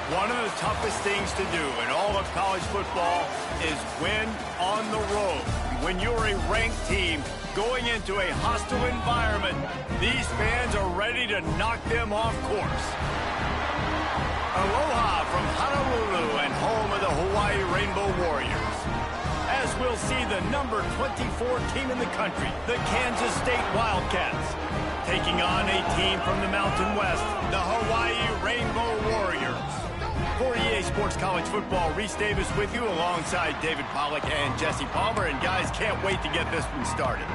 One of the toughest things to do in all of college football is win on the road. When you're a ranked team going into a hostile environment, these fans are ready to knock them off course. Aloha from Honolulu and home of the Hawaii Rainbow Warriors. As we'll see the number 24 team in the country, the Kansas State Wildcats, taking on a team from the Mountain West, the Hawaii Rainbow Warriors. For EA Sports College Football, Reese Davis with you alongside David Pollack and Jesse Palmer. And guys, can't wait to get this one started.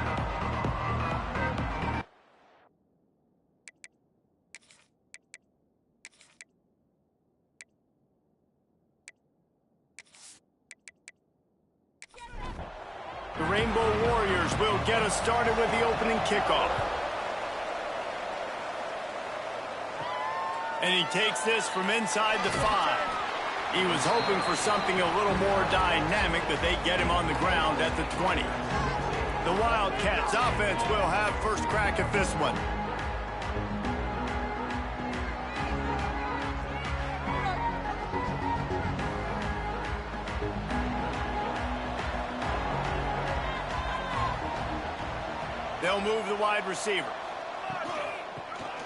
The Rainbow Warriors will get us started with the opening kickoff. And he takes this from inside the 5. He was hoping for something a little more dynamic, but they get him on the ground at the 20. The Wildcats offense will have first crack at this one. They'll move the wide receiver.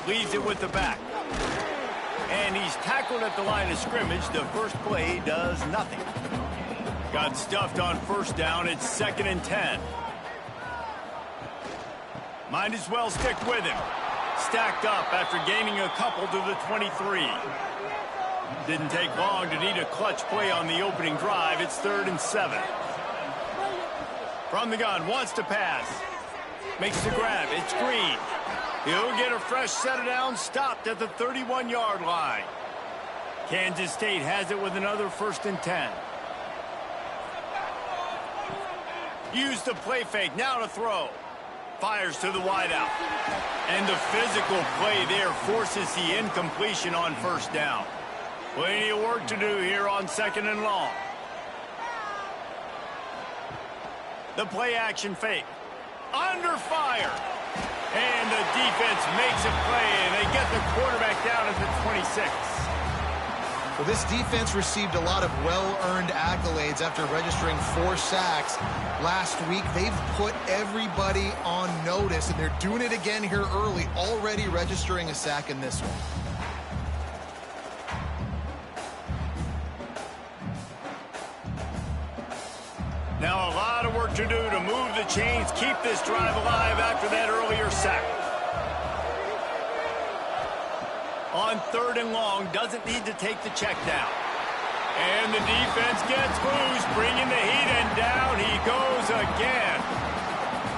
Leaves it with the back. And he's tackled at the line of scrimmage. The first play does nothing. Got stuffed on first down. It's 2nd and 10. Might as well stick with him. Stacked up after gaining a couple to the 23. Didn't take long to need a clutch play on the opening drive. It's 3rd and 7. From the gun, wants to pass. Makes the grab. It's Green. He'll get a fresh set of downs, stopped at the 31-yard line. Kansas State has it with another 1st and 10. Use the play fake, now to throw. Fires to the wideout. And the physical play there forces the incompletion on first down. Plenty of work to do here on 2nd and long. The play action fake. Under fire. And the defense makes a play, and they get the quarterback down at the 26. Well, this defense received a lot of well-earned accolades after registering 4 sacks last week. They've put everybody on notice, and they're doing it again here early, already registering a sack in this one. Now a lot of work to do to move the chains, keep this drive alive after that earlier sack. On 3rd and long, doesn't need to take the check down. And the defense gets loose, bringing the heat, and down he goes again.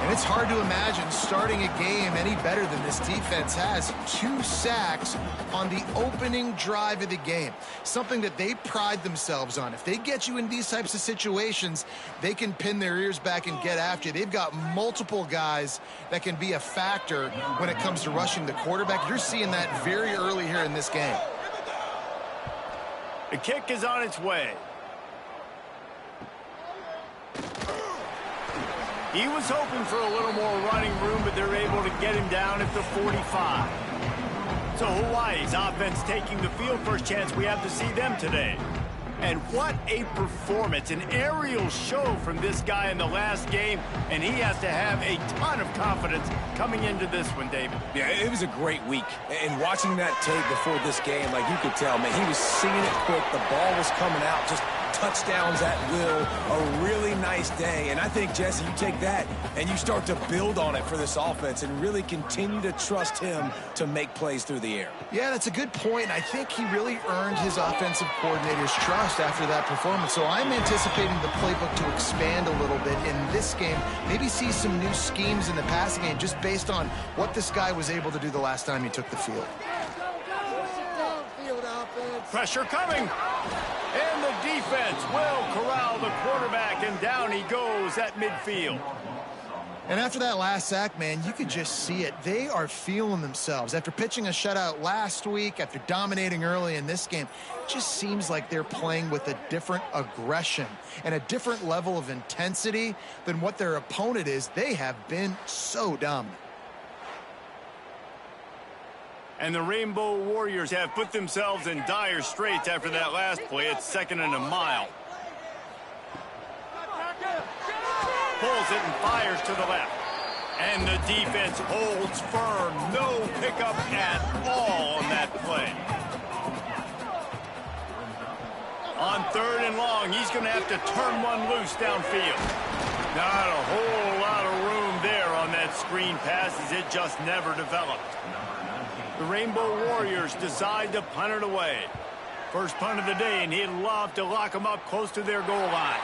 And it's hard to imagine starting a game any better than this defense has. 2 sacks on the opening drive of the game. Something that they pride themselves on. If they get you in these types of situations, they can pin their ears back and get after you. They've got multiple guys that can be a factor when it comes to rushing the quarterback. You're seeing that very early here in this game. The kick is on its way. He was hoping for a little more running room, but they're able to get him down at the 45. So Hawaii's offense taking the field. First chance we have to see them today. And what a performance, an aerial show from this guy in the last game, and he has to have a ton of confidence coming into this one, David. Yeah, it was a great week. And watching that tape before this game, like you could tell, man, he was seeing it quick. The ball was coming out, just touchdowns at will. A really nice day. And I think, Jesse, you take that and you start to build on it for this offense and really continue to trust him to make plays through the air. Yeah, that's a good point. I think he really earned his offensive coordinator's trust after that performance. So I'm anticipating the playbook to expand a little bit in this game. Maybe see some new schemes in the passing game just based on what this guy was able to do the last time he took the field. Pressure coming. And the defense will corral the quarterback, and down he goes at midfield. And after that last sack, man, you could just see it. They are feeling themselves. After pitching a shutout last week, after dominating early in this game, it just seems like they're playing with a different aggression and a different level of intensity than what their opponent is. They have been so dominant. And the Rainbow Warriors have put themselves in dire straits after that last play. It's 2nd and a mile. Pulls it and fires to the left. And the defense holds firm. No pickup at all on that play. On 3rd and long, he's going to have to turn one loose downfield. Not a whole lot of room there on that screen pass as it just never developed. The Rainbow Warriors decide to punt it away. First punt of the day, and he'd love to lock them up close to their goal line.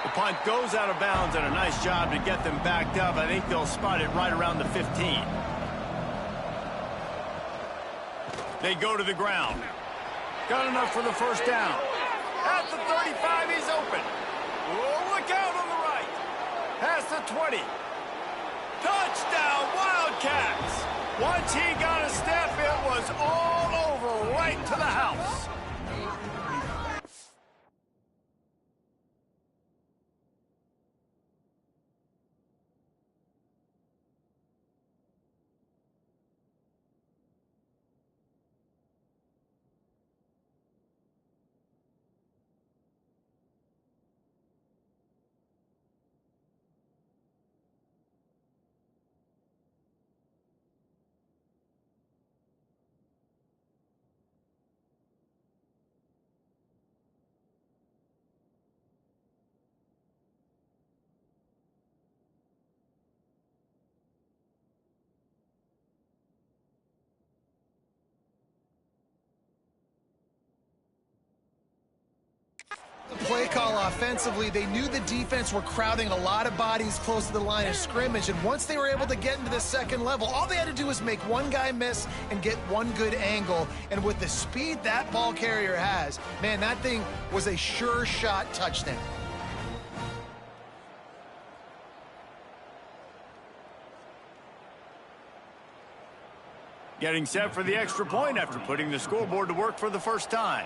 The punt goes out of bounds, and a nice job to get them backed up. I think they'll spot it right around the 15. They go to the ground. Got enough for the first down. At the 35, he's open. Oh, look out on the right. Past the 20. Touchdown, Wildcats. Once he got a step, it was all over right to the house. Play call offensively, they knew the defense were crowding a lot of bodies close to the line of scrimmage, and once they were able to get into the second level, all they had to do was make one guy miss and get one good angle. And with the speed that ball carrier has, man, that thing was a sure shot touchdown. Getting set for the extra point after putting the scoreboard to work for the first time.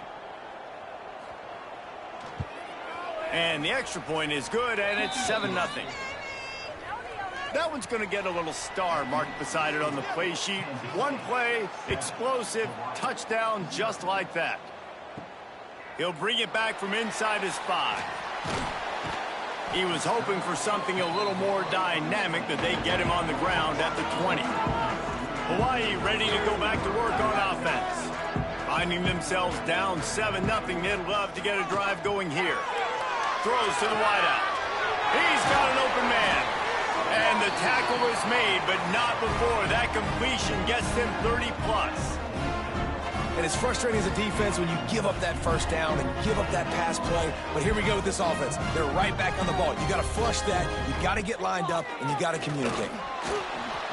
And the extra point is good, and it's 7-0. That one's going to get a little star marked beside it on the play sheet. One play, explosive, touchdown, just like that. He'll bring it back from inside his 5. He was hoping for something a little more dynamic, that they get him on the ground at the 20. Hawaii ready to go back to work on offense. Finding themselves down 7-0, they'd love to get a drive going here. Throws to the wideout. He's got an open man. And the tackle is made, but not before that completion gets them 30+. And it's frustrating as a defense when you give up that first down and give up that pass play. But here we go with this offense. They're right back on the ball. You got to flush that. You got to get lined up, and you got to communicate.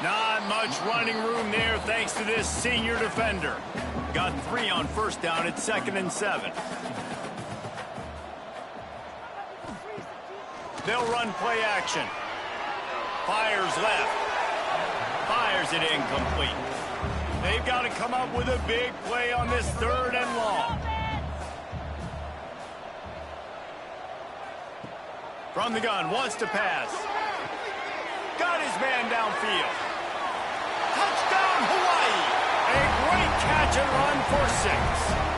Not much running room there thanks to this senior defender. Got 3 on first down at 2nd and 7. They'll run play action. Fires left. Fires it incomplete. They've got to come up with a big play on this 3rd and long. From the gun, wants to pass. Got his man downfield. Touchdown, Hawaii! A great catch and run for 6.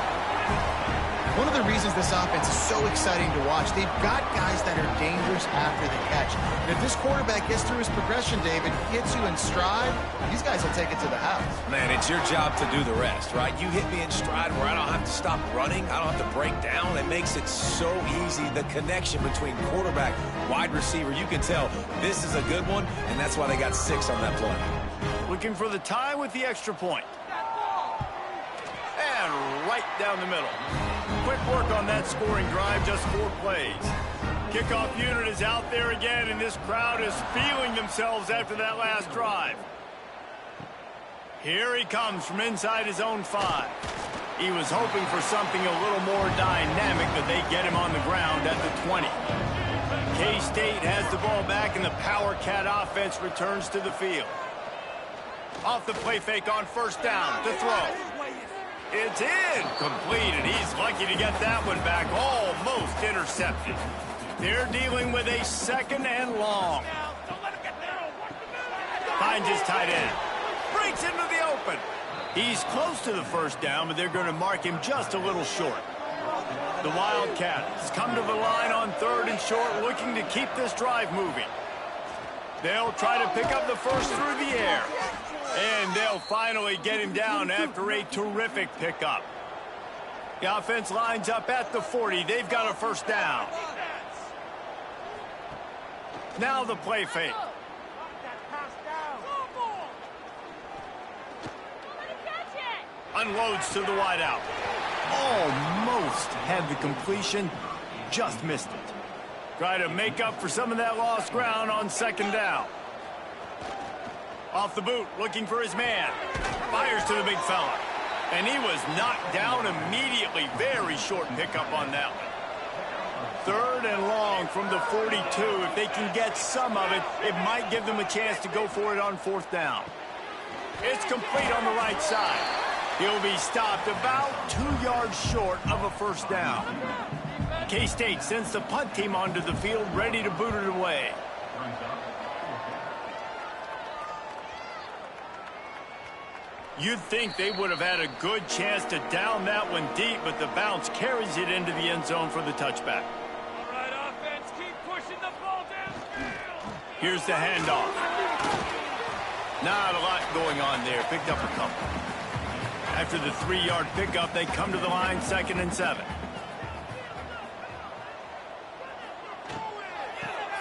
One of the reasons this offense is so exciting to watch, they've got guys that are dangerous after the catch. And if this quarterback gets through his progression, David, hits you in stride, these guys will take it to the house. Man, it's your job to do the rest, right? You hit me in stride where I don't have to stop running. I don't have to break down. It makes it so easy, the connection between quarterback, wide receiver. You can tell this is a good one, and that's why they got 6 on that play. Looking for the tie with the extra point. And right down the middle. Quick work on that scoring drive, just 4 plays. Kickoff unit is out there again, and this crowd is feeling themselves after that last drive. Here he comes from inside his own 5. He was hoping for something a little more dynamic, but they get him on the ground at the 20. K-State has the ball back, and the Power Cat offense returns to the field. Off the play fake on first down to throw. It's incomplete, and he's lucky to get that one back, almost intercepted. They're dealing with a 2nd and long. Finds his tight end. Breaks into the open. He's close to the first down, but they're going to mark him just a little short. The Wildcats come to the line on 3rd and short, looking to keep this drive moving. They'll try to pick up the first through the air. And they'll finally get him down after a terrific pickup. The offense lines up at the 40. They've got a first down. Now the play fake. Unloads to the wideout. Almost had the completion, just missed it. Try to make up for some of that lost ground on 2nd down. Off the boot, looking for his man. Fires to the big fella. And he was knocked down immediately. Very short pickup on that one. 3rd and long from the 42. If they can get some of it, it might give them a chance to go for it on 4th down. It's complete on the right side. He'll be stopped about 2 yards short of a first down. K-State sends the punt team onto the field, ready to boot it away. You'd think they would have had a good chance to down that one deep, but the bounce carries it into the end zone for the touchback. All right, offense, keep pushing the ball downfield. Here's the handoff. Not a lot going on there. Picked up a couple. After the 3-yard pickup, they come to the line, 2nd and 7.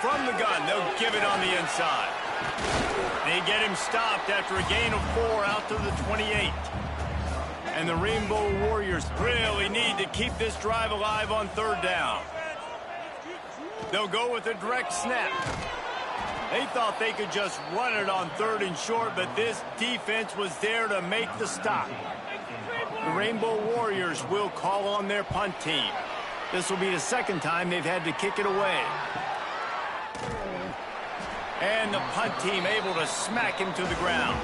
From the gun, they'll give it on the inside. They get him stopped after a gain of 4 out to the 28. And the Rainbow Warriors really need to keep this drive alive on 3rd down. They'll go with a direct snap. They thought they could just run it on 3rd and short, but this defense was there to make the stop. The Rainbow Warriors will call on their punt team. This will be the 2nd time they've had to kick it away. And the punt team able to smack him to the ground.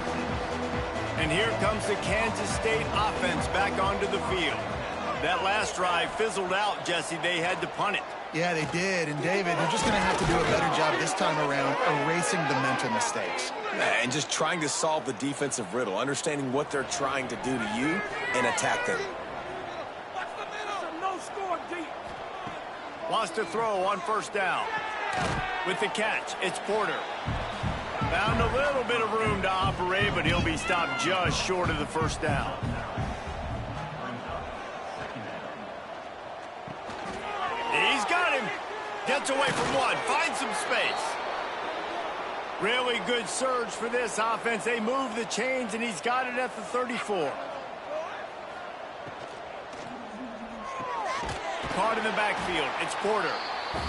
And here comes the Kansas State offense back onto the field. That last drive fizzled out, Jesse. They had to punt it. Yeah, they did. And, David, they're just going to have to do a better job this time around erasing the mental mistakes. And just trying to solve the defensive riddle, understanding what they're trying to do to you and attack them. No score deep. Lost a throw on 1st down. With the catch, it's Porter. Found a little bit of room to operate, but he'll be stopped just short of the first down. He's got him. Gets away from one. Finds some space. Really good surge for this offense. They move the chains, and he's got it at the 34. Caught in the backfield. It's Porter.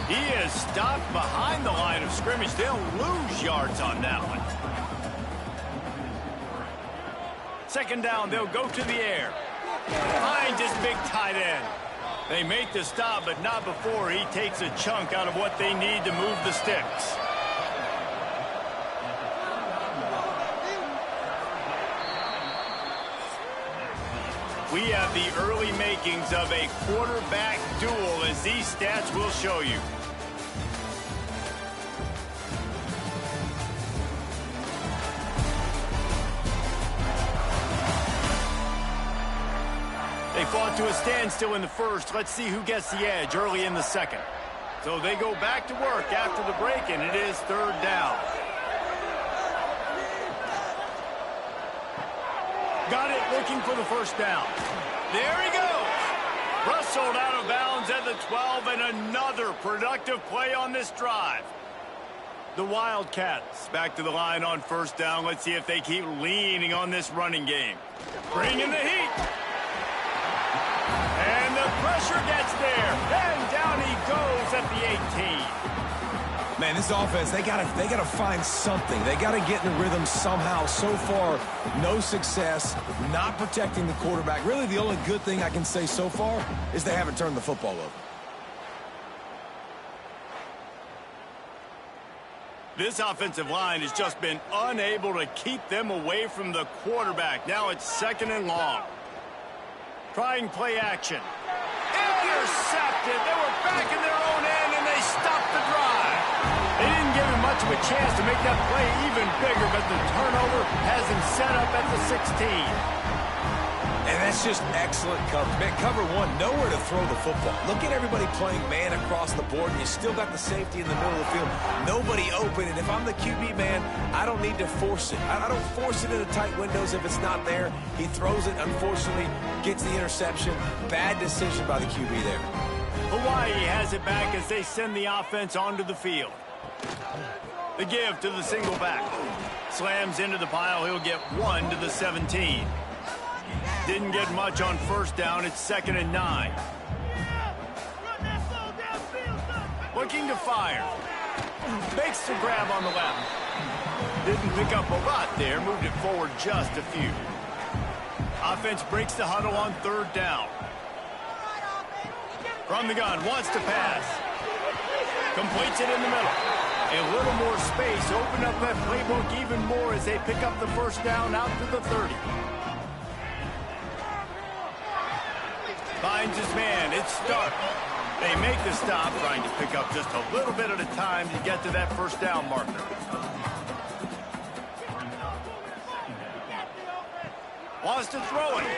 He is stopped behind the line of scrimmage. They'll lose yards on that one. 2nd down, they'll go to the air. Finds his big tight end. They make the stop, but not before he takes a chunk out of what they need to move the sticks. We have the early makings of a quarterback duel, as these stats will show you. They fought to a standstill in the first. Let's see who gets the edge early in the 2nd. So they go back to work after the break, and it is 3rd down. Got it, looking for the first down. There he goes. Rustled out of bounds at the 12, and another productive play on this drive. The Wildcats back to the line on 1st down. Let's see if they keep leaning on this running game. Bringing the heat. And the pressure gets there. And down he goes at the 18. Man, this offense, they gotta find something. They gotta get in the rhythm somehow. So far, no success, not protecting the quarterback. Really, the only good thing I can say so far is they haven't turned the football over. This offensive line has just been unable to keep them away from the quarterback. Now it's 2nd and long. Trying play action. Intercepted. They were back in their own end, and they stopped the drive. They didn't give him much much of a chance to make that play even bigger, but the turnover has him set up at the 16. And that's just excellent coverage. Man, cover one, nowhere to throw the football. Look at everybody playing man across the board, and you still got the safety in the middle of the field. Nobody open, and if I'm the QB man, I don't need to force it. I don't force it into tight windows if it's not there. He throws it, unfortunately, gets the interception. Bad decision by the QB there. Hawaii has it back as they send the offense onto the field. The give to the single back. Slams into the pile. He'll get 1 to the 17. Didn't get much on first down. It's 2nd and 9. Looking to fire. Makes the grab on the left. Didn't pick up a lot there. Moved it forward just a few. Offense breaks the huddle on 3rd down. From the gun, wants to pass. Completes it in the middle. A little more space. Open up that playbook even more as they pick up the first down out to the 30. Finds his man. It's Stark. They make the stop, trying to pick up just a little bit at a time to get to that first down marker. Wants to throw it.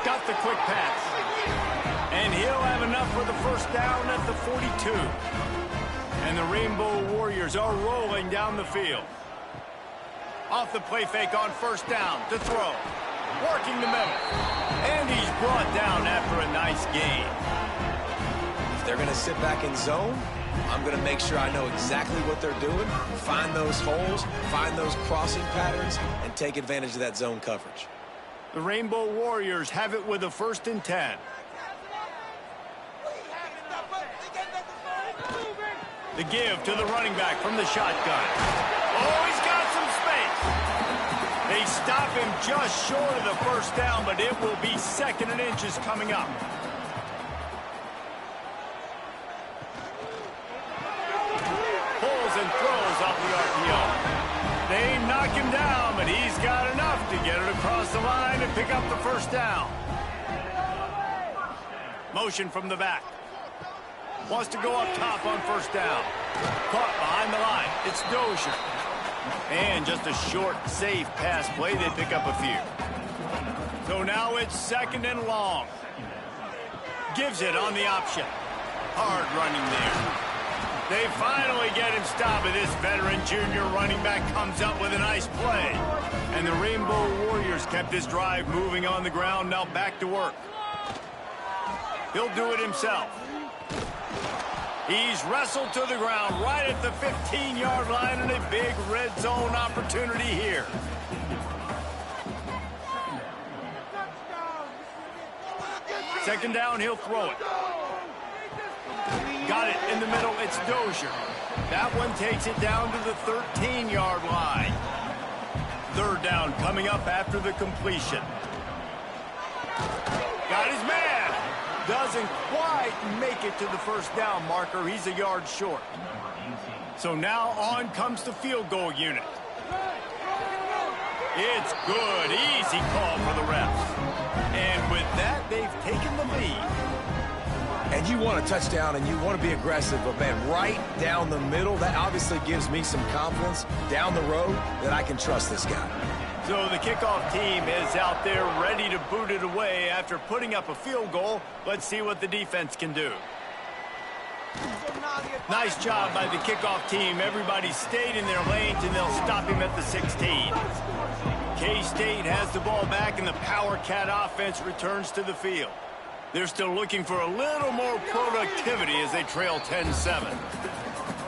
Got the quick pass. And he'll have enough for the first down at the 42. And the Rainbow Warriors are rolling down the field. Off the play fake on first down to throw. Working the middle. And he's brought down after a nice gain. If they're going to sit back in zone, I'm going to make sure I know exactly what they're doing, find those holes, find those crossing patterns, and take advantage of that zone coverage. The Rainbow Warriors have it with a 1st and 10. The give to the running back from the shotgun. Oh, he's got some space. They stop him just short of the first down, but it will be 2nd and inches coming up. Pulls and throws off the RPO. They knock him down, but he's got enough to get it across the line and pick up the first down. Motion from the back. Wants to go up top on first down. Caught behind the line. It's Dozier. And just a short, safe pass play. They pick up a few. So now it's 2nd and long. Gives it on the option. Hard running there. They finally get him stopped, but this veteran junior running back comes up with a nice play. And the Rainbow Warriors kept this drive moving on the ground. Now back to work. He'll do it himself. He's wrestled to the ground right at the 15-yard line, and a big red zone opportunity here. Second down, he'll throw it. Got it in the middle, it's Dozier. That one takes it down to the 13-yard line. 3rd down coming up after the completion. Got his man. Doesn't quite make it to the first down marker. He's a yard short. So now on comes the field goal unit. It's good. Easy call for the refs. And with that, they've taken the lead. And you want a touchdown and you want to be aggressive, but man, right down the middle, that obviously gives me some confidence down the road that I can trust this guy. So the kickoff team is out there ready to boot it away after putting up a field goal. Let's see what the defense can do. Nice job by the kickoff team. Everybody stayed in their lanes, and they'll stop him at the 16. K-State has the ball back, and the Power Cat offense returns to the field. They're still looking for a little more productivity as they trail 10-7.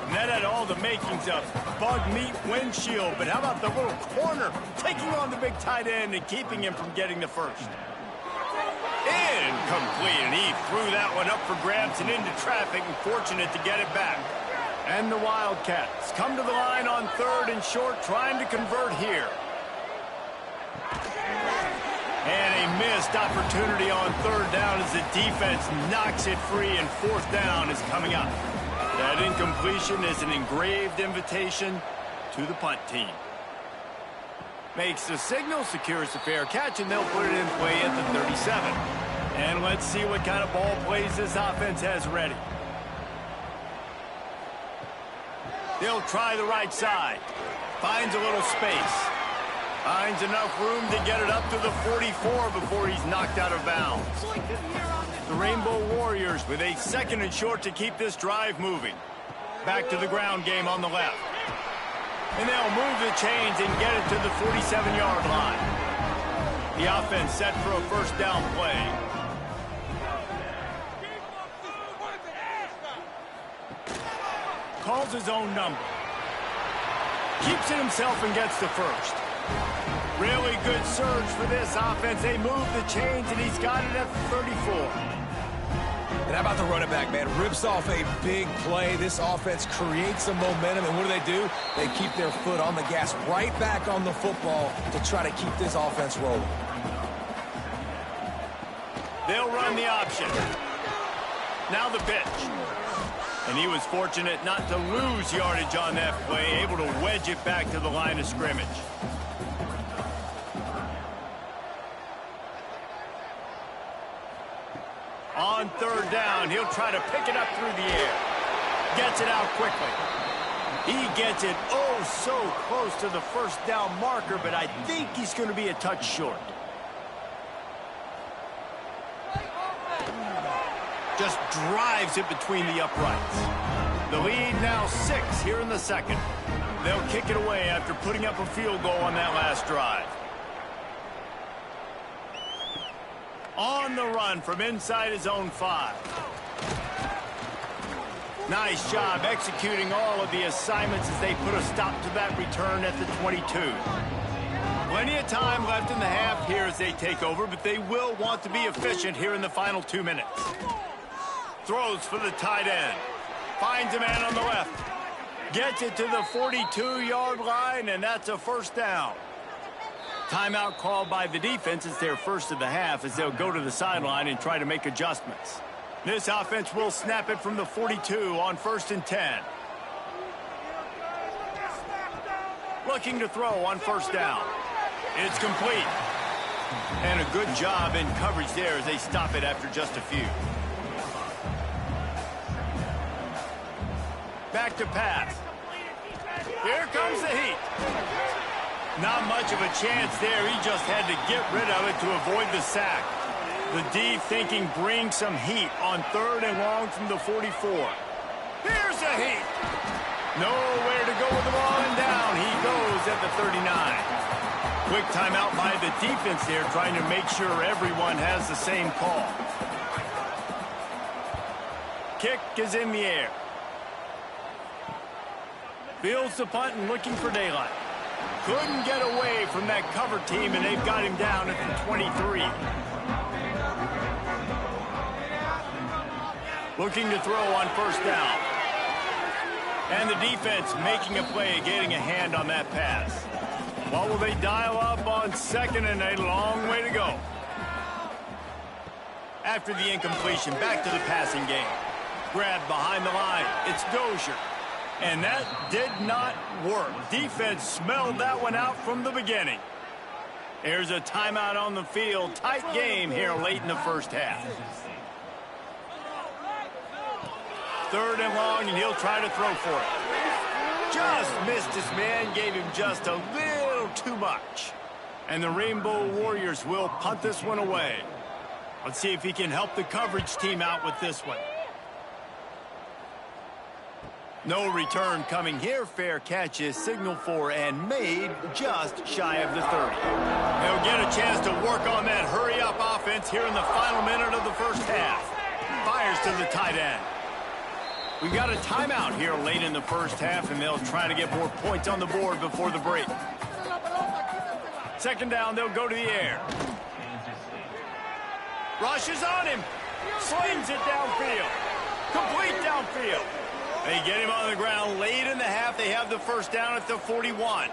And that had all the makings of bug meat windshield, but how about the little corner taking on the big tight end and keeping him from getting the first? Incomplete, and he threw that one up for grabs and into traffic, and fortunate to get it back. And the Wildcats come to the line on 3rd and short, trying to convert here. And a missed opportunity on 3rd down as the defense knocks it free, and 4th down is coming up. That incompletion is an engraved invitation to the punt team. Makes the signal, secures the fair catch, and they'll put it in play at the 37. And let's see what kind of ball plays this offense has ready. They'll try the right side. Finds a little space. Finds enough room to get it up to the 44 before he's knocked out of bounds. The Rainbow Warriors with a 2nd and short to keep this drive moving. Back to the ground game on the left. And they'll move the chains and get it to the 47-yard line. The offense set for a first down play. Calls his own number. Keeps it himself and gets the first. Really good surge for this offense. They move the chains, and he's got it at the 34. And how about the running back, man? Rips off a big play. This offense creates some momentum, and what do? They keep their foot on the gas, right back on the football to try to keep this offense rolling. They'll run the option. Now the pitch. And he was fortunate not to lose yardage on that play, able to wedge it back to the line of scrimmage. On 3rd down, he'll try to pick it up through the air. Gets it out quickly. He gets it oh so close to the first down marker, but I think he's going to be a touch short. Just drives it between the uprights. The lead now 6 here in the 2nd. They'll kick it away after putting up a field goal on that last drive. On the run from inside his own 5. Nice job executing all of the assignments as they put a stop to that return at the 22. Plenty of time left in the half here as they take over, but they will want to be efficient here in the final 2 minutes. Throws for the tight end. Finds a man on the left. Gets it to the 42-yard line, and that's a first down. Timeout called by the defense. It's their first of the half as they'll go to the sideline and try to make adjustments. This offense will snap it from the 42 on 1st and 10. Looking to throw on 1st down. It's complete. And a good job in coverage there as they stop it after just a few. Back to pass. Here comes the heat. Not much of a chance there. He just had to get rid of it to avoid the sack. The D thinking bring some heat on 3rd and long from the 44. Here's the heat. Nowhere to go with the ball, and down he goes at the 39. Quick timeout by the defense there, trying to make sure everyone has the same call. Kick is in the air. Fields the punt and looking for daylight. Couldn't get away from that cover team, and they've got him down at the 23. Looking to throw on 1st down. And the defense making a play, getting a hand on that pass. What will they dial up on 2nd and a long way to go? After the incompletion, back to the passing game. Grabbed behind the line. It's Dozier. And that did not work. Defense smelled that one out from the beginning. There's a timeout on the field. Tight game here late in the first half. 3rd and long, and he'll try to throw for it. Just missed his man, gave him just a little too much. And the Rainbow Warriors will punt this one away. Let's see if he can help the coverage team out with this one. No return coming here. Fair catch is signaled for and made just shy of the 30. They'll get a chance to work on that hurry-up offense here in the final minute of the first half. Fires to the tight end. We've got a timeout here late in the first half, and they'll try to get more points on the board before the break. 2nd down, they'll go to the air. Rushes on him. Slings it downfield. Complete downfield. They get him on the ground late in the half. They have the first down at the 41.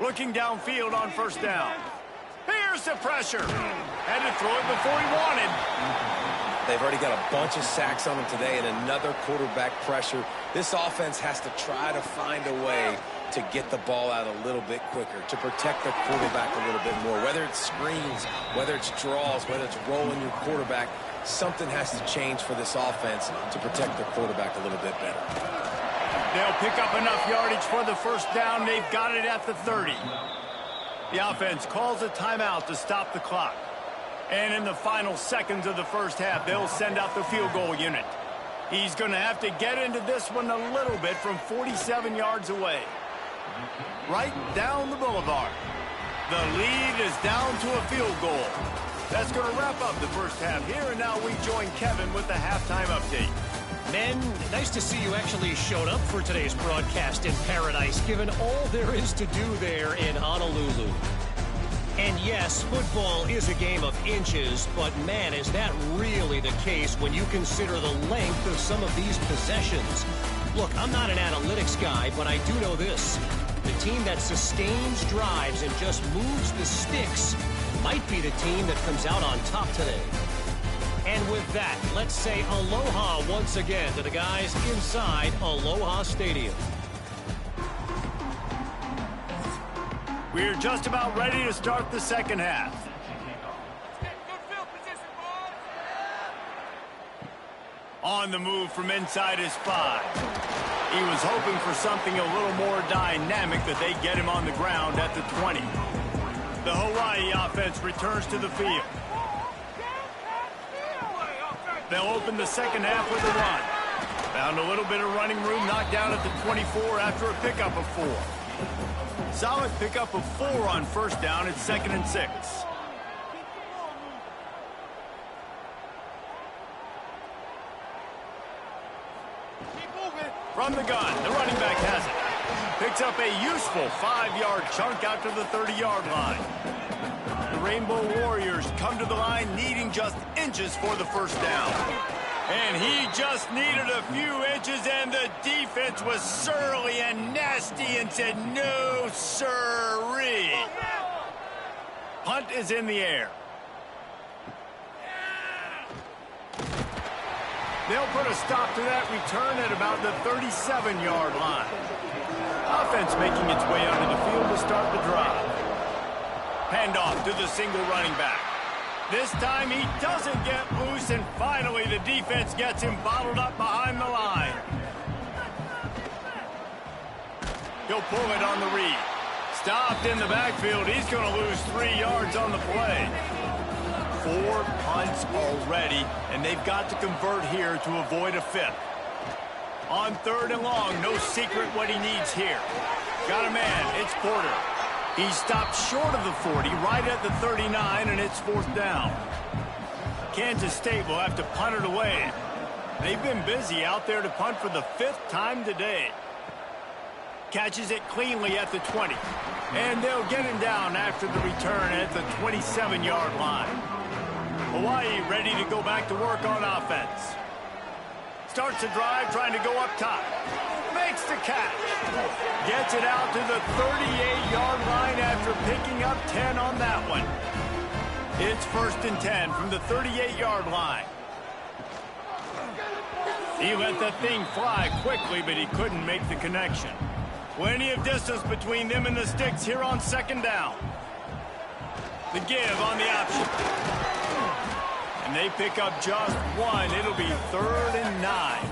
Looking downfield on 1st down. Here's the pressure. Had to throw it before he wanted. They've already got a bunch of sacks on them today and another quarterback pressure. This offense has to try to find a way to get the ball out a little bit quicker, to protect their quarterback a little bit more. Whether it's screens, whether it's draws, whether it's rolling your quarterback, something has to change for this offense to protect their quarterback a little bit better. They'll pick up enough yardage for the first down. They've got it at the 30. The offense calls a timeout to stop the clock. And in the final seconds of the first half, they'll send out the field goal unit. He's going to have to get into this one a little bit from 47 yards away. Right down the boulevard. The lead is down to a field goal. That's going to wrap up the first half here, and now we join Kevin with the halftime update. Men, nice to see you actually showed up for today's broadcast in paradise, given all there is to do there in Honolulu. And yes, football is a game of inches, but man, is that really the case when you consider the length of some of these possessions. Look, I'm not an analytics guy, but I do know this. The team that sustains drives and just moves the sticks might be the team that comes out on top today. And with that, let's say aloha once again to the guys inside Aloha Stadium. We're just about ready to start the second half. On the move from inside his 5. He was hoping for something a little more dynamic that they get him on the ground at the 20. The Hawaii offense returns to the field. They'll open the second half with a run. Found a little bit of running room, knocked down at the 24 after a pickup of 4. Solid pickup of 4 on first down. It's 2nd and 6. From the gun, the running back has it. Picks up a useful 5-yard chunk out to the 30-yard line. The Rainbow Warriors come to the line needing just inches for the first down. And he just needed a few inches, and the defense was surly and nasty and said, no, sirree. Punt is in the air. They'll put a stop to that return at about the 37-yard line. Offense making its way onto the field to start the drive. Handoff to the single running back. This time he doesn't get loose, and finally the defense gets him bottled up behind the line. He'll pull it on the read. Stopped in the backfield. He's going to lose 3 yards on the play. 4 punts already, and they've got to convert here to avoid a 5th. On 3rd and long, no secret what he needs here. Got a man, it's Porter. He stopped short of the 40, right at the 39, and it's 4th down. Kansas State will have to punt it away. They've been busy out there to punt for the 5th time today. Catches it cleanly at the 20. And they'll get him down after the return at the 27-yard line. Hawaii ready to go back to work on offense. Starts the drive trying to go up top. Makes the catch. Gets it out to the 38-yard line after picking up 10 on that one. It's 1st and 10 from the 38-yard line. He let the thing fly quickly, but he couldn't make the connection. Plenty of distance between them and the sticks here on 2nd down. The give on the option. And they pick up just 1. It'll be 3rd and 9.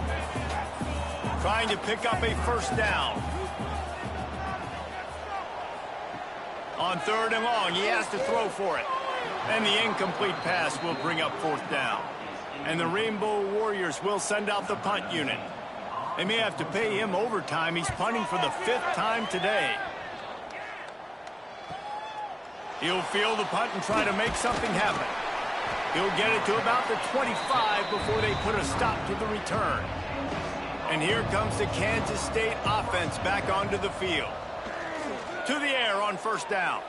Trying to pick up a first down. On 3rd and long, he has to throw for it. And the incomplete pass will bring up 4th down. And the Rainbow Warriors will send out the punt unit. They may have to pay him overtime. He's punting for the 5th time today. He'll field the punt and try to make something happen. He'll get it to about the 25 before they put a stop to the return. And here comes the Kansas State offense back onto the field. To the air on first down.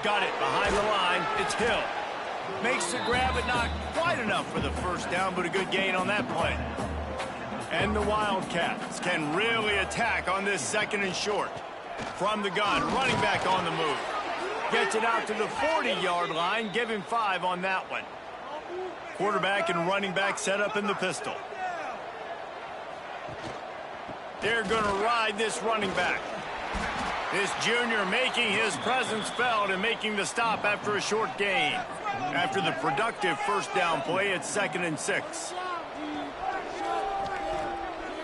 Got it behind the line. It's Hill. Makes the grab, but not quite enough for the first down, but a good gain on that play. And the Wildcats can really attack on this 2nd and short. From the gun, running back on the move. Gets it out to the 40-yard line. Give him 5 on that one. Quarterback and running back set up in the pistol. They're going to ride this running back. This junior making his presence felt and making the stop after a short gain. After the productive first down play, it's 2nd and 6.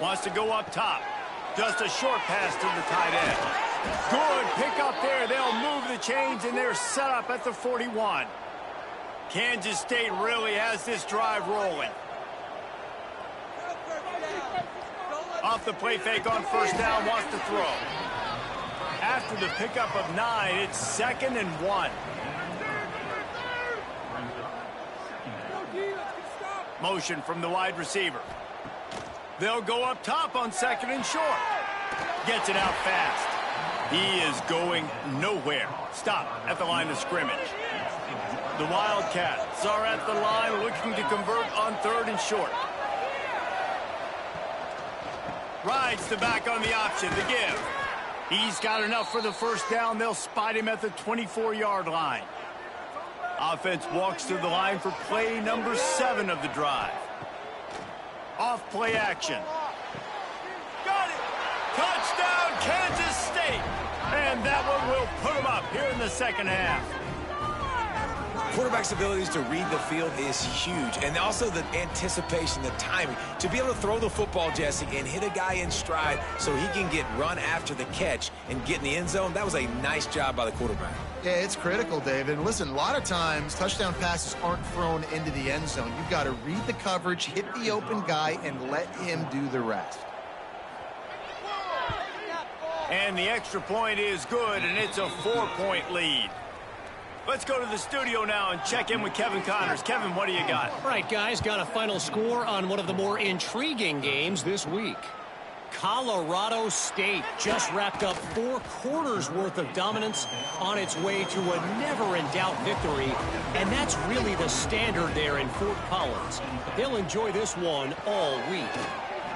Wants to go up top. Just a short pass to the tight end. Good pick up there. They'll move the chains, and they're set up at the 41. Kansas State really has this drive rolling. Off the play fake on first down, wants to throw. After the pickup of 9, it's 2nd and 1. Motion from the wide receiver. They'll go up top on 2nd and short. Gets it out fast. He is going nowhere. Stop at the line of scrimmage. The Wildcats are at the line looking to convert on 3rd and short. Rides the back on the option to give. He's got enough for the first down. They'll spot him at the 24-yard line. Offense walks to the line for play number 7 of the drive. Off play action. Got it! Touchdown, Kansas State! And that one will put them up here in the second half. Quarterback's abilities to read the field is huge, and also the anticipation, the timing. To be able to throw the football, Jesse, and hit a guy in stride so he can get run after the catch and get in the end zone, that was a nice job by the quarterback. Yeah, it's critical, David. And listen, a lot of times touchdown passes aren't thrown into the end zone. You've got to read the coverage, hit the open guy, and let him do the rest. And the extra point is good, and it's a 4-point lead. Let's go to the studio now and check in with Kevin Connors. Kevin, what do you got? All right, guys, got a final score on one of the more intriguing games this week. Colorado State just wrapped up 4 quarters worth of dominance on its way to a never-in-doubt victory, and that's really the standard there in Fort Collins. They'll enjoy this one all week.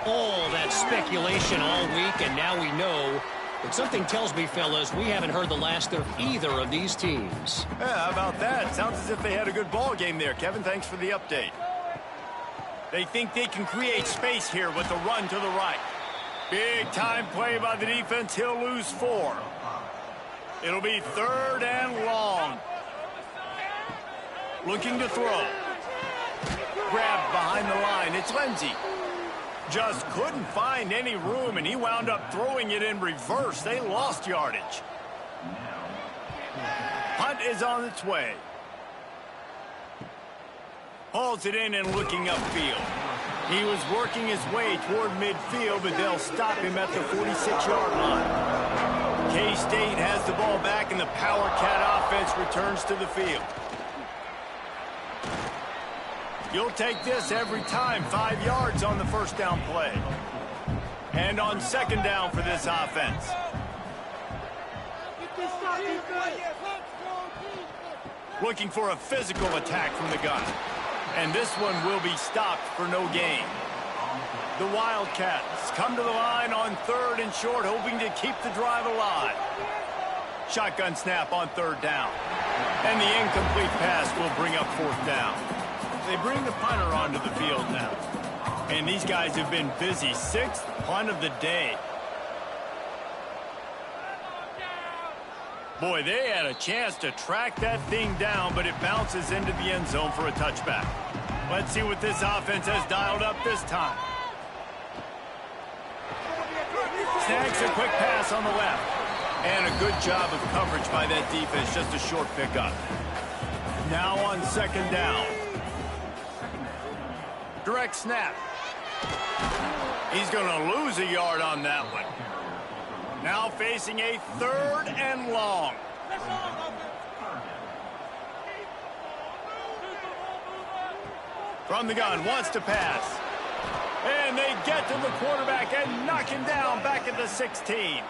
All that speculation all week, and now we know. But something tells me, fellas, we haven't heard the last of either of these teams. Yeah, how about that? Sounds as if they had a good ball game there. Kevin, thanks for the update. They think they can create space here with the run to the right. Big time play by the defense. He'll lose 4. It'll be 3rd and long. Looking to throw. Grabbed behind the line. It's Lindsey. Just couldn't find any room, and he wound up throwing it in reverse. They lost yardage. Punt is on its way. Hauls it in and looking upfield. He was working his way toward midfield, but they'll stop him at the 46-yard line. K-State has the ball back, and the Power Cat offense returns to the field. You'll take this every time. 5 yards on the first down play. And on 2nd down for this offense. Looking for a physical attack from the gun. And this one will be stopped for no gain. The Wildcats come to the line on 3rd and short, hoping to keep the drive alive. Shotgun snap on 3rd down. And the incomplete pass will bring up 4th down. They bring the punter onto the field now. And these guys have been busy. 6th punt of the day. Boy, they had a chance to track that thing down, but it bounces into the end zone for a touchback. Let's see what this offense has dialed up this time. Snags a quick pass on the left. And a good job of coverage by that defense. Just a short pickup. Now on 2nd down. Direct snap. He's going to lose a yard on that one. Now facing a 3rd and long. From the gun, wants to pass. And they get to the quarterback and knock him down back at the 16.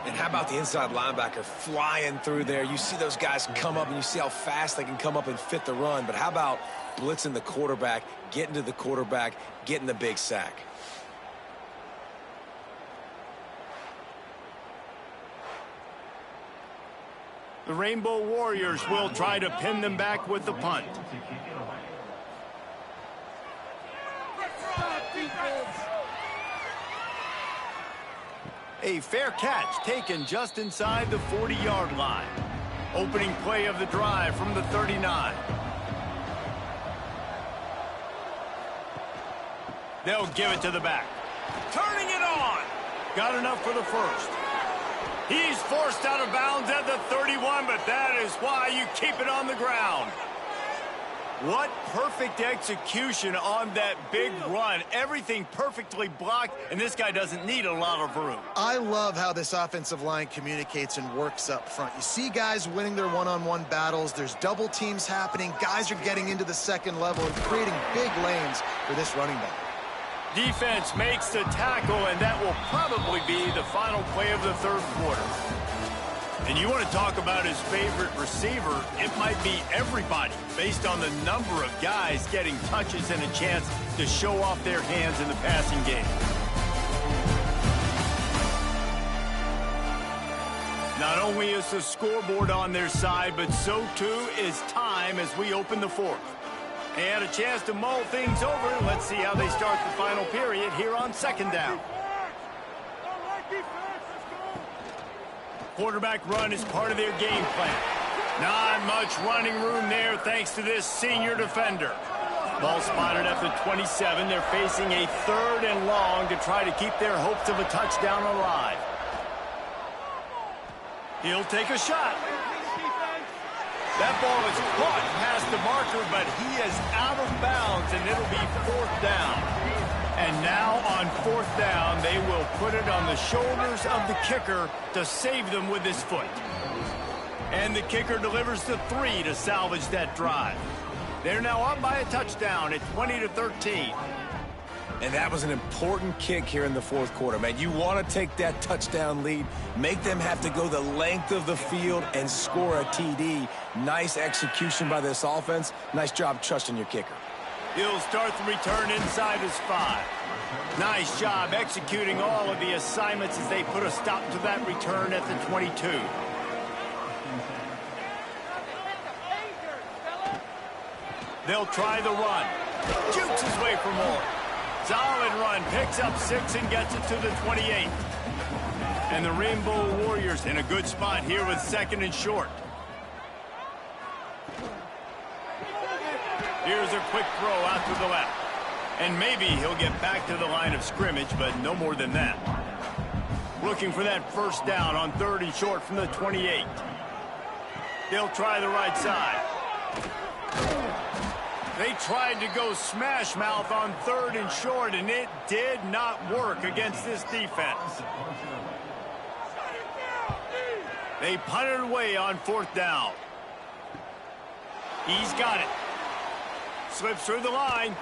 And how about the inside linebacker flying through there? You see those guys come up, and you see how fast they can come up and fit the run. But how about blitzing the quarterback, getting to the quarterback, getting the big sack? The Rainbow Warriors will try to pin them back with the punt. A fair catch taken just inside the 40-yard line. Opening play of the drive from the 39. They'll give it to the back. Turning it on. Got enough for the first. He's forced out of bounds at the 31, but that is why you keep it on the ground. What perfect execution on that big run. Everything perfectly blocked, and this guy doesn't need a lot of room. I love how this offensive line communicates and works up front. You see guys winning their one-on-one battles. There's double teams happening. Guys are getting into the second level and creating big lanes for this running back. Defense makes the tackle, and that will probably be the final play of the third quarter. And you want to talk about his favorite receiver, it might be everybody based on the number of guys getting touches and a chance to show off their hands in the passing game. Not only is the scoreboard on their side, but so too is time as we open the fourth. And a chance to mull things over. Let's see how they start the final period here on second down. Quarterback run is part of their game plan. Not much running room there thanks to this senior defender. Ball spotted at the 27. They're facing a 3rd and long to try to keep their hopes of a touchdown alive. He'll take a shot. That ball is caught past the marker, but he is out of bounds, and it'll be 4th down. And now on 4th down, they will put it on the shoulders of the kicker to save them with his foot. And the kicker delivers the 3 to salvage that drive. They're now up by a touchdown at 20-13. And that was an important kick here in the fourth quarter, man. You want to take that touchdown lead, make them have to go the length of the field and score a TD. Nice execution by this offense. Nice job trusting your kicker. He'll start the return inside his 5. Nice job executing all of the assignments as they put a stop to that return at the 22. They'll try the run. Jukes his way for more. Solid run, picks up 6 and gets it to the 28. And the Rainbow Warriors in a good spot here with 2nd and short. Here's a quick throw out to the left. And maybe he'll get back to the line of scrimmage, but no more than that. Looking for that 1st down on 3rd and short from the 28. They'll try the right side. They tried to go smash mouth on 3rd and short, and it did not work against this defense. They punted away on 4th down. He's got it. Slips through the line.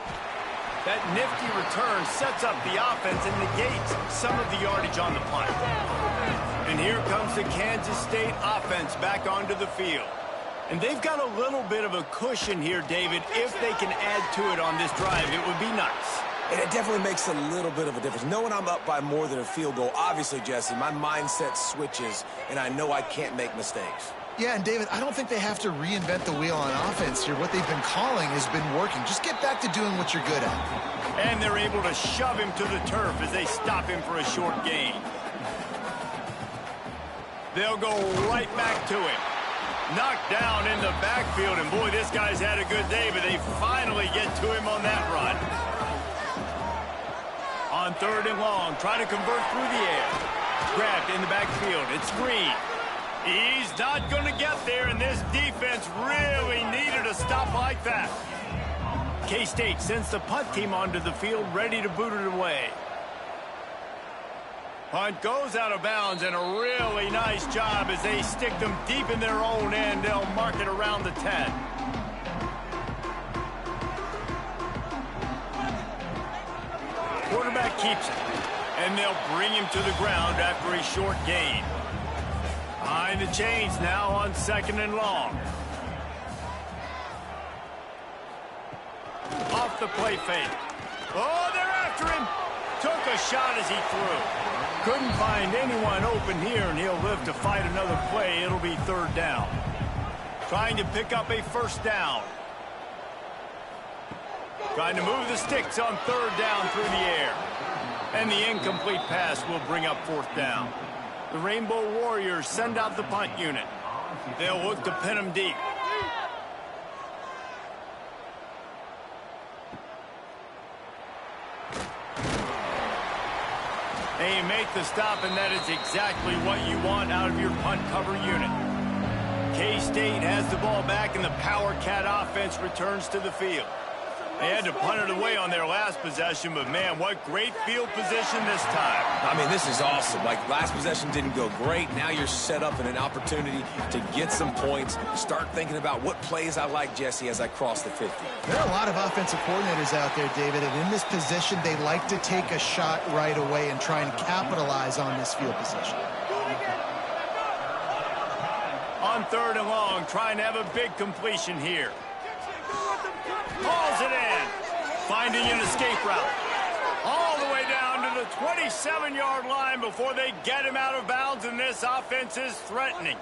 That nifty return sets up the offense and negates some of the yardage on the punt. And here comes the Kansas State offense back onto the field. And they've got a little bit of a cushion here, David. If they can add to it on this drive, it would be nice. And it definitely makes a little bit of a difference. Knowing I'm up by more than a field goal, obviously, Jesse, my mindset switches, and I know I can't make mistakes. Yeah, and David, I don't think they have to reinvent the wheel on offense here. What they've been calling has been working. Just get back to doing what you're good at. And they're able to shove him to the turf as they stop him for a short gain. They'll go right back to him. Knocked down in the backfield, and boy, this guy's had a good day, but they finally get to him on that run. On 3rd and long, trying to convert through the air. Grabbed in the backfield. It's Green. He's not going to get there, and this defense really needed a stop like that. K-State sends the punt team onto the field, ready to boot it away. Punt goes out of bounds, and a really nice job as they stick them deep in their own end. They'll mark it around the 10. Quarterback keeps it, and they'll bring him to the ground after a short gain. Behind the chains now on 2nd and long. Off the play fake. Oh, they're after him. Took a shot as he threw. Couldn't find anyone open here, and he'll live to fight another play. It'll be 3rd down. Trying to pick up a 1st down. Trying to move the sticks on 3rd down through the air. And the incomplete pass will bring up 4th down. The Rainbow Warriors send out the punt unit. They'll look to pin him deep. They make the stop, and that is exactly what you want out of your punt cover unit. K-State has the ball back, and the Power Cat offense returns to the field. They had to punt it away on their last possession, but, man, what great field position this time. I mean, this is awesome. Like, last possession didn't go great. Now you're set up in an opportunity to get some points. Start thinking about what plays I like, Jesse, as I cross the 50. There are a lot of offensive coordinators out there, David, and in this position, they like to take a shot right away and try and capitalize on this field position. On 3rd and long, trying to have a big completion here. Hauls it in. Finding an escape route. All the way down to the 27-yard line before they get him out of bounds, and this offense is threatening.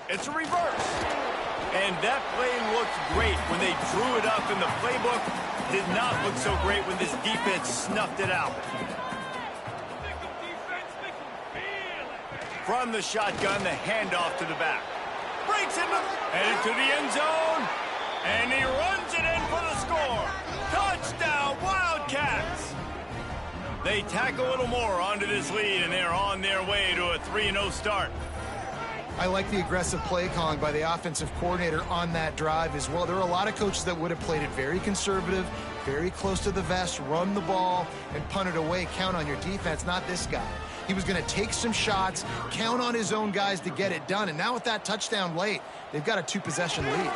It's a reverse. And that play looked great when they drew it up, and the playbook did not look so great when this defense snuffed it out. From the shotgun, the handoff to the back. Breaks it, headed to the end zone, and he runs it in for the score. Touchdown, Wildcats! They tack a little more onto this lead, and they're on their way to a 3-0 start. I like the aggressive play calling by the offensive coordinator on that drive as well. There are a lot of coaches that would have played it very conservative, very close to the vest, run the ball, and punt it away. Count on your defense, not this guy. He was going to take some shots, count on his own guys to get it done. And now with that touchdown late, they've got a 2-possession lead.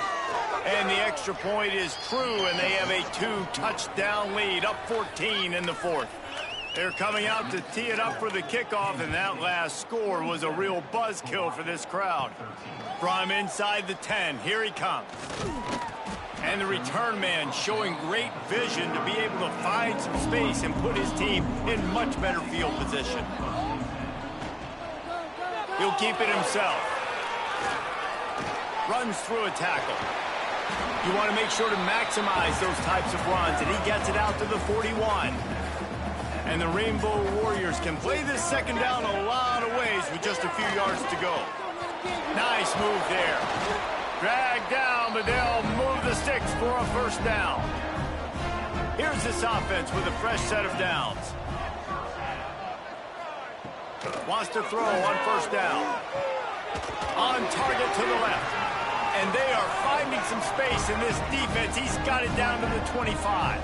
And the extra point is true, and they have a 2-touchdown lead, up 14 in the 4th. They're coming out to tee it up for the kickoff, and that last score was a real buzzkill for this crowd. From inside the 10, here he comes. And the return man showing great vision to be able to find some space and put his team in much better field position. He'll keep it himself. Runs through a tackle. You want to make sure to maximize those types of runs, and he gets it out to the 41. And the Rainbow Warriors can play this second down a lot of ways with just a few yards to go. Nice move there. Dragged down, but they'll move the sticks for a first down. Here's this offense with a fresh set of downs. Wants to throw on first down. On target to the left. And they are finding some space in this defense. He's got it down to the 25.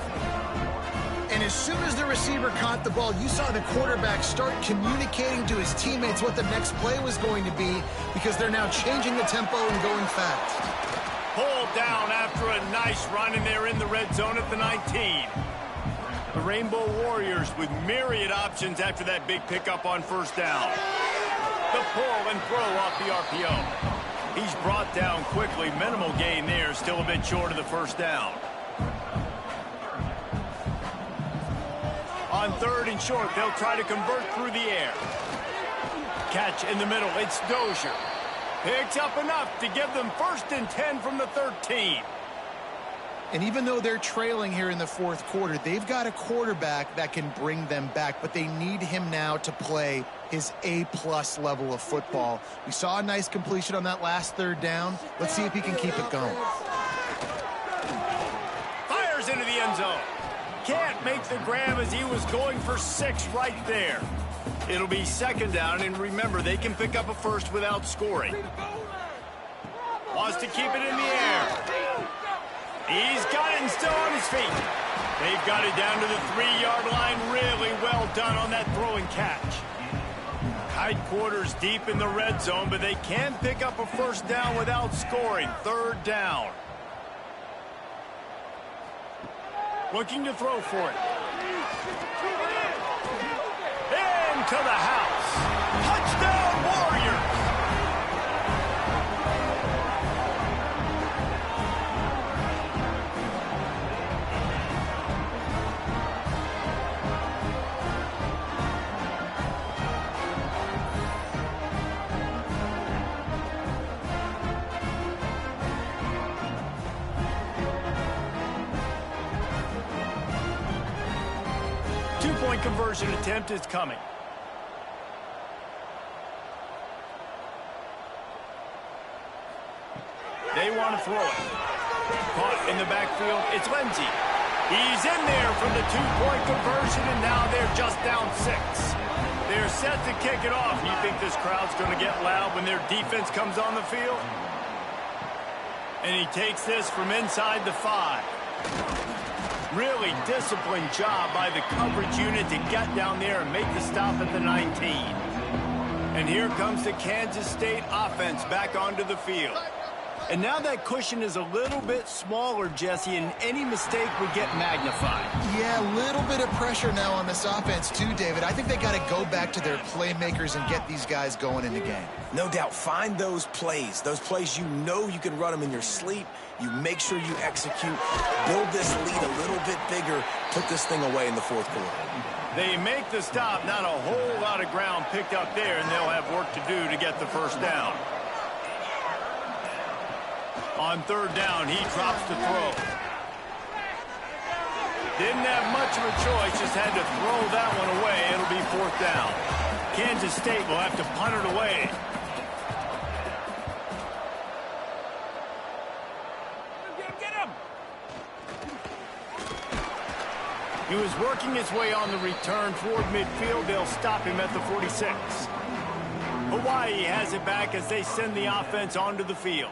And as soon as the receiver caught the ball, you saw the quarterback start communicating to his teammates what the next play was going to be, because they're now changing the tempo and going fast. Pulled down after a nice run, and they're in the red zone at the 19. The Rainbow Warriors with myriad options after that big pickup on first down. The pull and throw off the RPO. He's brought down quickly. Minimal gain there, still a bit short of the first down. On 3rd and short, they'll try to convert through the air. Catch in the middle, it's Dozier. Picks up enough to give them 1st and 10 from the 13. And even though they're trailing here in the 4th quarter, they've got a quarterback that can bring them back, but they need him now to play his A-plus level of football. We saw a nice completion on that last 3rd down. Let's see if he can keep it going. Fires into the end zone. Can't make the grab as he was going for 6 right there. It'll be 2nd down, and remember, they can pick up a first without scoring. Wants to keep it in the air. He's got it and still on his feet. They've got it down to the 3-yard line. Really well done on that throw and catch. Tight quarters deep in the red zone, but they can pick up a first down without scoring. 3rd down. Looking to throw for it. Into the house. Touchdown, Warriors! Two-point conversion attempt is coming. They want to throw it. Caught in the backfield, it's Lindsey. He's in there from the two-point conversion, and now they're just down 6. They're set to kick it off. You think this crowd's going to get loud when their defense comes on the field? And he takes this from inside the 5. Really disciplined job by the coverage unit to get down there and make the stop at the 19. And here comes the Kansas State offense back onto the field. And now that cushion is a little bit smaller, Jesse, and any mistake would get magnified. Yeah, a little bit of pressure now on this offense too, David. I think they got to go back to their playmakers and get these guys going in the game. No doubt. Find those plays you know you can run them in your sleep. You make sure you execute. Build this lead a little bit bigger. Put this thing away in the fourth quarter. They make the stop. Not a whole lot of ground picked up there, and they'll have work to do to get the first down. On third down, he drops the throw. Didn't have much of a choice, just had to throw that one away. It'll be fourth down. Kansas State will have to punt it away. Get him! He was working his way on the return toward midfield. They'll stop him at the 46. Hawaii has it back as they send the offense onto the field.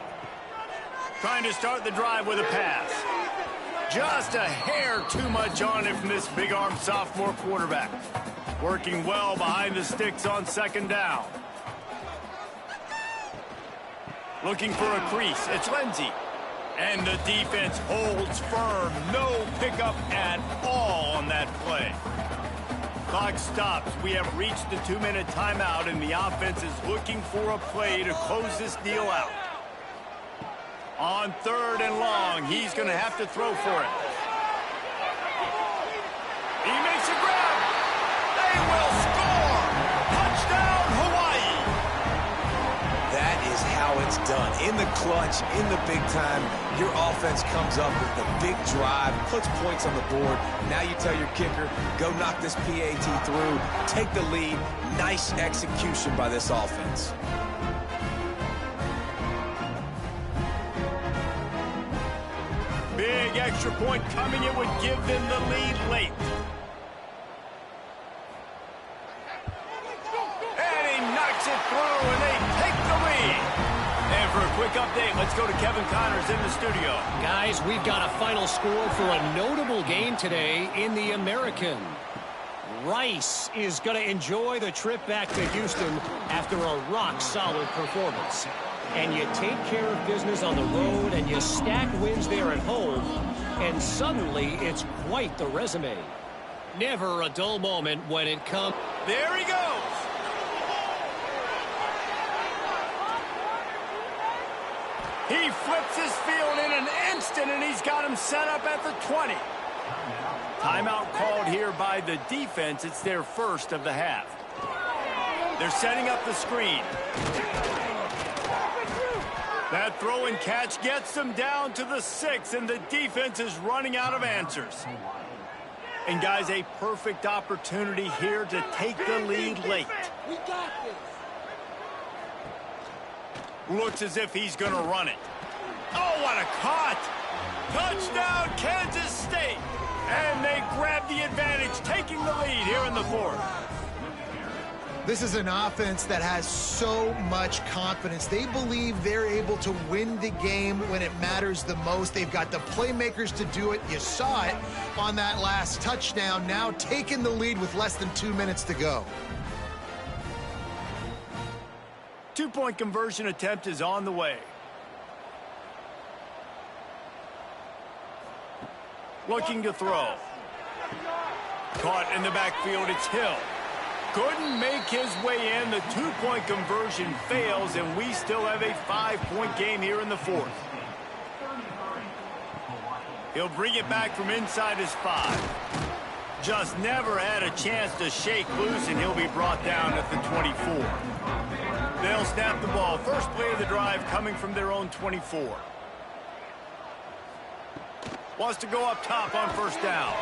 Trying to start the drive with a pass. Just a hair too much on it from this big-armed sophomore quarterback. Working well behind the sticks on second down. Looking for a crease. It's Lindsey. And the defense holds firm. No pickup at all on that play. Clock stops. We have reached the 2-minute timeout, and the offense is looking for a play to close this deal out. On third and long, he's going to have to throw for it. He makes a grab. They will score. Touchdown, Hawaii. That is how it's done. In the clutch, in the big time, your offense comes up with the big drive, puts points on the board. Now you tell your kicker, go knock this PAT through, take the lead. Nice execution by this offense. Big extra point coming. It would give them the lead late. And he knocks it through, and they take the lead. And for a quick update, let's go to Kevin Connors in the studio. Guys, we've got a final score for a notable game today in the American. Rice is going to enjoy the trip back to Houston after a rock-solid performance. And you take care of business on the road, and you stack wins there at home, and suddenly it's quite the resume. Never a dull moment when it comes. There he goes. He flips his field in an instant, and he's got him set up at the 20. Timeout called here by the defense. It's their first of the half. They're setting up the screen. That throw and catch gets them down to the 6, and the defense is running out of answers. And, guys, a perfect opportunity here to take the lead late. We got this. Looks as if he's going to run it. Oh, what a cut! Touchdown, Kansas State! And they grab the advantage, taking the lead here in the fourth. This is an offense that has so much confidence. They believe they're able to win the game when it matters the most. They've got the playmakers to do it. You saw it on that last touchdown. Now taking the lead with less than 2 minutes to go. Two-point conversion attempt is on the way. Looking to throw. Caught in the backfield, it's Hill. Couldn't make his way in. The two-point conversion fails, and we still have a 5-point game here in the fourth. He'll bring it back from inside his 5. Just never had a chance to shake loose, and he'll be brought down at the 24. They'll snap the ball. First play of the drive coming from their own 24. Wants to go up top on first down.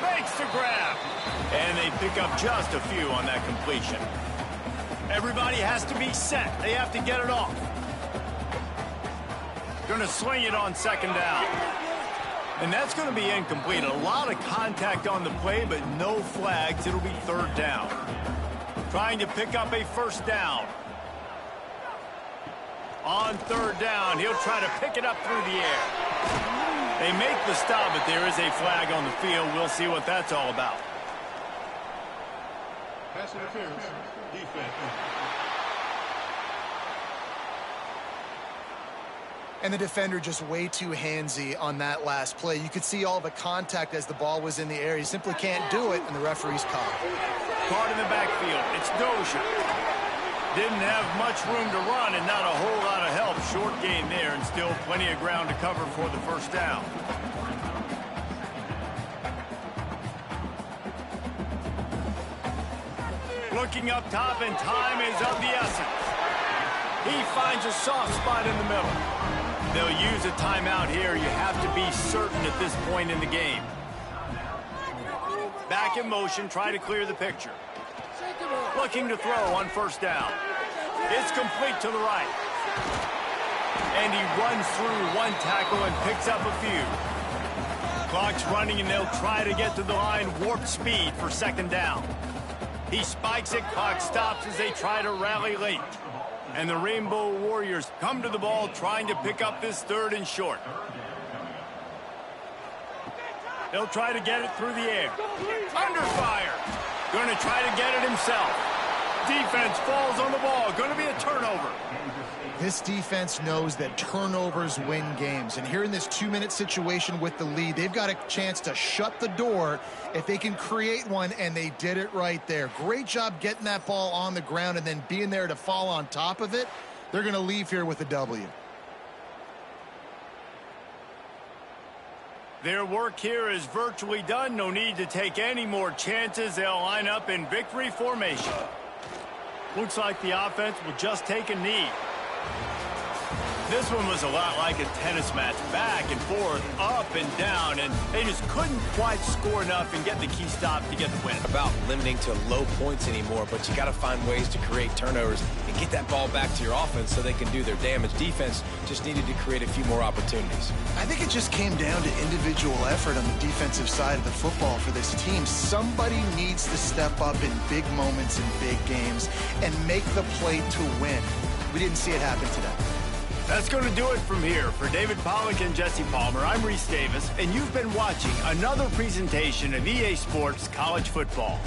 Makes the grab. And they pick up just a few on that completion. Everybody has to be set. They have to get it off. Going to sling it on second down. And that's going to be incomplete. A lot of contact on the play, but no flags. It'll be third down. Trying to pick up a first down. On third down, he'll try to pick it up through the air. They make the stop, but there is a flag on the field. We'll see what that's all about. Pass interference, defense. And the defender just way too handsy on that last play. You could see all the contact as the ball was in the air. He simply can't do it, and the referee's caught. Caught in the backfield. It's Dozier. Didn't have much room to run and not a whole lot of help. Short gain there and still plenty of ground to cover for the first down. Looking up top, and time is of the essence. He finds a soft spot in the middle. They'll use a timeout here. You have to be certain at this point in the game. Back in motion, try to clear the picture. Looking to throw on first down. It's complete to the right. And he runs through one tackle and picks up a few. Clock's running, and they'll try to get to the line. Warp speed for second down. He spikes it. Clock stops as they try to rally late. And the Rainbow Warriors come to the ball trying to pick up this third and short. They'll try to get it through the air. Under fire. Going to try to get it himself. Defense falls on the ball. Going to be a turnover. This defense knows that turnovers win games. And here in this 2-minute situation with the lead, they've got a chance to shut the door if they can create one, and they did it right there. Great job getting that ball on the ground and then being there to fall on top of it. They're going to leave here with a W. Their work here is virtually done. No need to take any more chances. They'll line up in victory formation. Looks like the offense will just take a knee. This one was a lot like a tennis match, back and forth, up and down, and they just couldn't quite score enough and get the key stop to get the win. About limiting to low points anymore, but you got to find ways to create turnovers and get that ball back to your offense so they can do their damage. Defense just needed to create a few more opportunities. I think it just came down to individual effort on the defensive side of the football for this team. Somebody needs to step up in big moments in big games and make the play to win. We didn't see it happen today. That's going to do it from here. For David Pollack and Jesse Palmer, I'm Reese Davis, and you've been watching another presentation of EA Sports College Football.